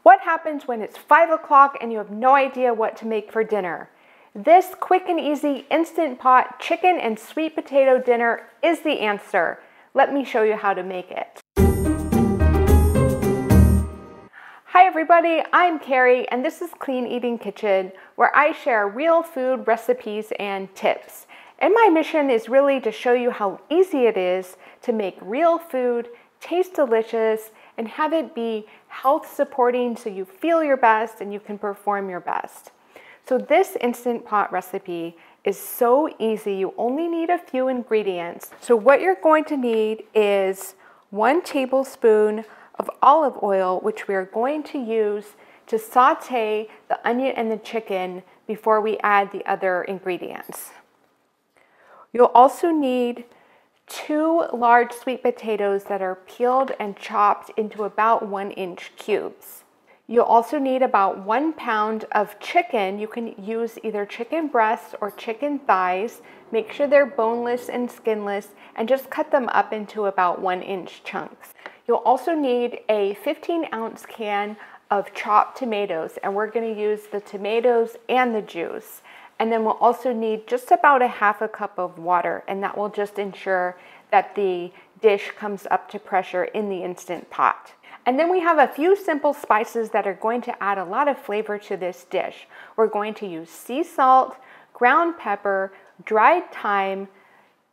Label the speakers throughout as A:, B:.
A: What happens when it's 5 o'clock and you have no idea what to make for dinner? This quick and easy Instant Pot chicken and sweet potato dinner is the answer. Let me show you how to make it. Hi everybody, I'm Carrie and this is Clean Eating Kitchen, where I share real food recipes and tips. And my mission is really to show you how easy it is to make real food, taste delicious, and have it be health supporting so you feel your best and you can perform your best. So this Instant Pot recipe is so easy. You only need a few ingredients. So what you're going to need is 1 tablespoon of olive oil, which we are going to use to saute the onion and the chicken before we add the other ingredients. You'll also need 2 large sweet potatoes that are peeled and chopped into about 1-inch cubes. You'll also need about 1 pound of chicken. You can use either chicken breasts or chicken thighs. Make sure they're boneless and skinless and just cut them up into about 1-inch chunks. You'll also need a 15-ounce can of chopped tomatoes, and we're going to use the tomatoes and the juice. And then we'll also need just about a half a cup of water, and that will just ensure that the dish comes up to pressure in the Instant Pot. And then we have a few simple spices that are going to add a lot of flavor to this dish. We're going to use sea salt, ground pepper, dried thyme,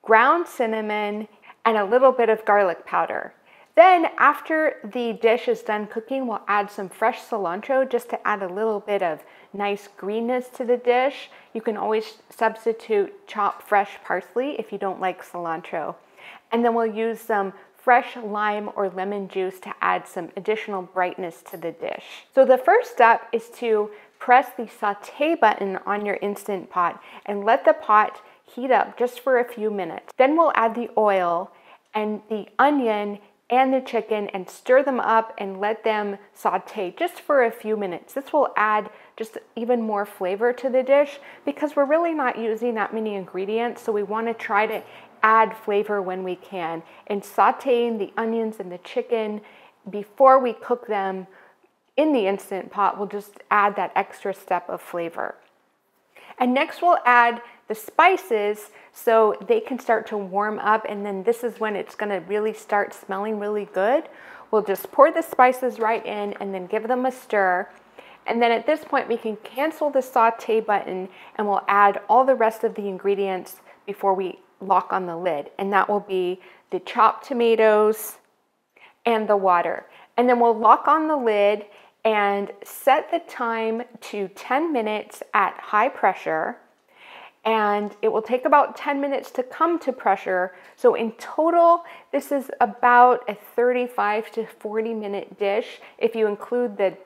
A: ground cinnamon, and a little bit of garlic powder. Then after the dish is done cooking, we'll add some fresh cilantro just to add a little bit of nice greenness to the dish. You can always substitute chopped fresh parsley if you don't like cilantro. And then we'll use some fresh lime or lemon juice to add some additional brightness to the dish. So the first step is to press the saute button on your Instant Pot and let the pot heat up just for a few minutes. Then we'll add the oil and the onion and the chicken and stir them up and let them saute just for a few minutes. This will add just even more flavor to the dish because we're really not using that many ingredients, so we want to try to add flavor when we can. And sauteing the onions and the chicken before we cook them in the Instant Pot will just add that extra step of flavor. And next we'll add the spices so they can start to warm up, and then this is when it's going to really start smelling really good. We'll just pour the spices right in and then give them a stir. And then at this point we can cancel the saute button and we'll add all the rest of the ingredients before we lock on the lid. And that will be the chopped tomatoes and the water. And then we'll lock on the lid and set the time to 10 minutes at high pressure. And it will take about 10 minutes to come to pressure. So in total, this is about a 35 to 40 minute dish if you include the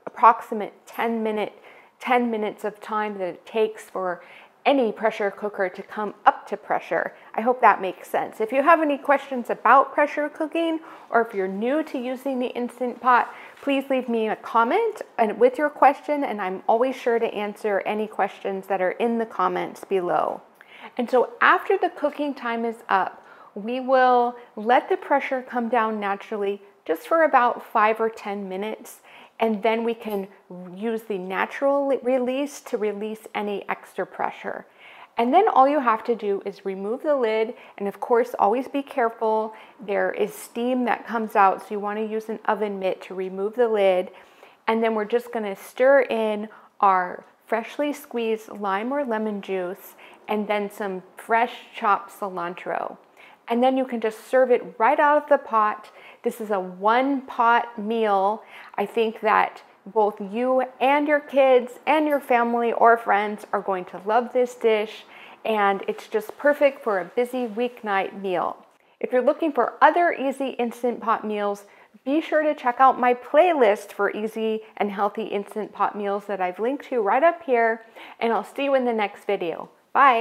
A: approximate 10 minutes of time that it takes for any pressure cooker to come up to pressure. I hope that makes sense. If you have any questions about pressure cooking, or if you're new to using the Instant Pot, please leave me a comment with your question, and I'm always sure to answer any questions that are in the comments below. And so after the cooking time is up, we will let the pressure come down naturally just for about 5 or 10 minutes. And then we can use the natural release to release any extra pressure. And then all you have to do is remove the lid, and of course always be careful. There is steam that comes out, so you want to use an oven mitt to remove the lid. And then we're just going to stir in our freshly squeezed lime or lemon juice and then some fresh chopped cilantro. And then you can just serve it right out of the pot. This is a 1-pot meal. I think that both you and your kids and your family or friends are going to love this dish, and it's just perfect for a busy weeknight meal. If you're looking for other easy Instant Pot meals, be sure to check out my playlist for easy and healthy Instant Pot meals that I've linked to right up here, and I'll see you in the next video. Bye!